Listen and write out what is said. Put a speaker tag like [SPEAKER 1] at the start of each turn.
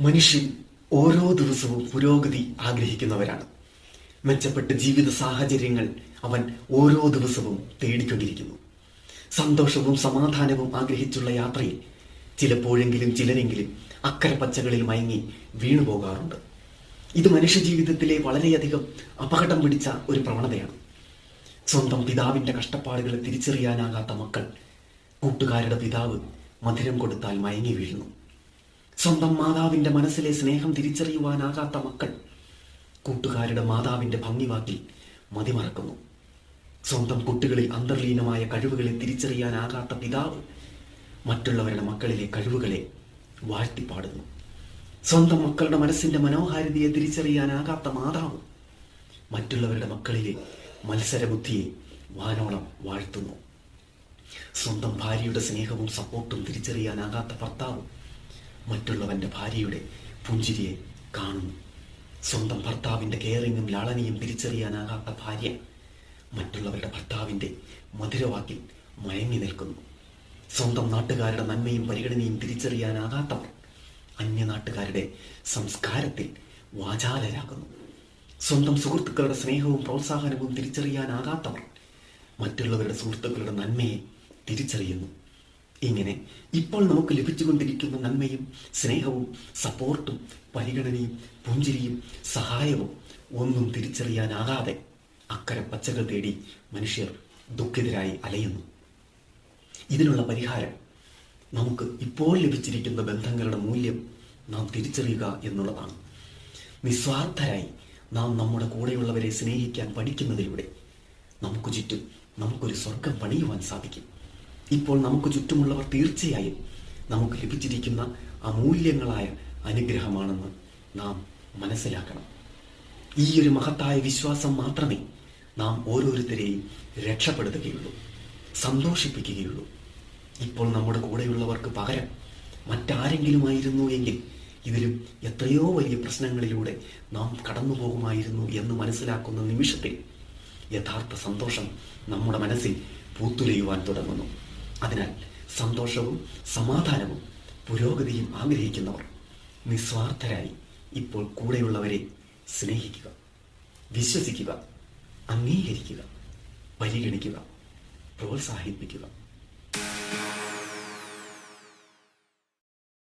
[SPEAKER 1] മനുഷ്യൻ ഓരോ ദിവസവും പുരോഗതി ആഗ്രഹിക്കുന്നവരാണ്. മെച്ചപ്പെട്ട ജീവിത സാഹചര്യങ്ങൾ അവൻ ഓരോ ദിവസവും തേടിക്കൊണ്ടിരിക്കുന്നു. സന്തോഷവും സമാധാനവും ആഗ്രഹിച്ചുള്ള യാത്രയിൽ ചിലപ്പോഴെങ്കിലും ചിലരെങ്കിലും അക്കരെ പച്ചകളിൽ മയങ്ങി വീണുപോകാറുണ്ട്. ഇത് മനുഷ്യജീവിതത്തിലെ വളരെയധികം അപകടം പിടിച്ച ഒരു പ്രവണതയാണ്. സ്വന്തം പിതാവിന്റെ കഷ്ടപ്പാടുകളെ തിരിച്ചറിയാനാകാത്ത മക്കൾ കൂട്ടുകാരുടെ പിതാവ് മധുരം കൊടുത്താൽ മയങ്ങി വീഴുന്നു. സ്വന്തം മാതാവിന്റെ മനസ്സിലെ സ്നേഹം തിരിച്ചറിയുവാനാകാത്ത മക്കൾ കൂട്ടുകാരുടെ മാതാവിന്റെ ഭംഗിവാക്കിൽ മതിമറക്കുന്നു. സ്വന്തം കുട്ടികളിൽ അന്തർലീനമായ കഴിവുകളെ തിരിച്ചറിയാനാകാത്ത പിതാവ് മറ്റുള്ളവരുടെ മക്കളിലെ കഴിവുകളെ വാഴ്ത്തിപ്പാടുന്നു. സ്വന്തം മക്കളുടെ മനസ്സിന്റെ മനോഹാരിതയെ തിരിച്ചറിയാനാകാത്ത മാതാവ് മറ്റുള്ളവരുടെ മക്കളിലെ മത്സരബുദ്ധിയെ വാനോളം വാഴ്ത്തുന്നു. സ്വന്തം ഭാര്യയുടെ സ്നേഹവും സപ്പോർട്ടും തിരിച്ചറിയാനാകാത്ത ഭർത്താവ് മറ്റുള്ളവന്റെ ഭാര്യയുടെ പുഞ്ചിരിയെ കാണുന്നു. സ്വന്തം ഭർത്താവിന്റെ കെയറിങ്ങും ലാളനയും തിരിച്ചറിയാനാകാത്ത ഭാര്യ മറ്റുള്ളവരുടെ ഭർത്താവിന്റെ മധുരവാക്കിൽ മയങ്ങി നിൽക്കുന്നു. സ്വന്തം നാട്ടുകാരുടെ നന്മയും പരിഗണനയും തിരിച്ചറിയാനാകാത്തവർ അന്യനാട്ടുകാരുടെ സംസ്കാരത്തിൽ വാചാലരാകുന്നു. സ്വന്തം സുഹൃത്തുക്കളുടെ സ്നേഹവും പ്രോത്സാഹനവും തിരിച്ചറിയാനാകാത്തവർ മറ്റുള്ളവരുടെ സുഹൃത്തുക്കളുടെ നന്മയെ തിരിച്ചറിയുന്നു. ഇങ്ങനെ ഇപ്പോൾ നമുക്ക് ലഭിച്ചുകൊണ്ടിരിക്കുന്ന നന്മയും സ്നേഹവും സപ്പോർട്ടും പരിഗണനയും പുഞ്ചിരിയും സഹായവും ഒന്നും തിരിച്ചറിയാനാകാതെ അക്കരെ പച്ചകൾ തേടി മനുഷ്യർ ദുഃഖിതരായി അലയുന്നു. ഇതിനുള്ള പരിഹാരം നമുക്ക് ഇപ്പോൾ ലഭിച്ചിരിക്കുന്ന ബന്ധങ്ങളുടെ മൂല്യം നാം തിരിച്ചറിയുക എന്നുള്ളതാണ്. നിസ്വാർത്ഥരായി നാം നമ്മുടെ കൂടെയുള്ളവരെ സ്നേഹിക്കാൻ പഠിക്കുന്നതിലൂടെ നമുക്ക് ചുറ്റും നമുക്കൊരു സ്വർഗം പണിയുവാൻ സാധിക്കും. ഇപ്പോൾ നമുക്ക് ചുറ്റുമുള്ളവർ തീർച്ചയായും നമുക്ക് ലഭിച്ചിരിക്കുന്ന അമൂല്യങ്ങളായ അനുഗ്രഹമാണെന്ന് നാം മനസ്സിലാക്കണം. ഈ ഒരു മഹത്തായ വിശ്വാസം മാത്രമേ നാം ഓരോരുത്തരെയും രക്ഷപ്പെടുത്തുകയുള്ളൂ, സന്തോഷിപ്പിക്കുകയുള്ളൂ. ഇപ്പോൾ നമ്മുടെ കൂടെയുള്ളവർക്ക് പകരം മറ്റാരെങ്കിലുമായിരുന്നു എങ്കിൽ ഇതിലും എത്രയോ വലിയ പ്രശ്നങ്ങളിലൂടെ നാം കടന്നു പോകുമായിരുന്നു എന്ന് മനസ്സിലാക്കുന്ന നിമിഷത്തിൽ യഥാർത്ഥ സന്തോഷം നമ്മുടെ മനസ്സിൽ പൂത്തുലയുവാൻ തുടങ്ങുന്നു. അതിനാൽ സന്തോഷവും സമാധാനവും പുരോഗതിയും ആഗ്രഹിക്കുന്നവർ നിസ്വാർത്ഥരായി ഇപ്പോൾ കൂടെയുള്ളവരെ സ്നേഹിക്കുക, വിശ്വസിക്കുക, അംഗീകരിക്കുക, പരിഗണിക്കുക, പ്രോത്സാഹിപ്പിക്കുക.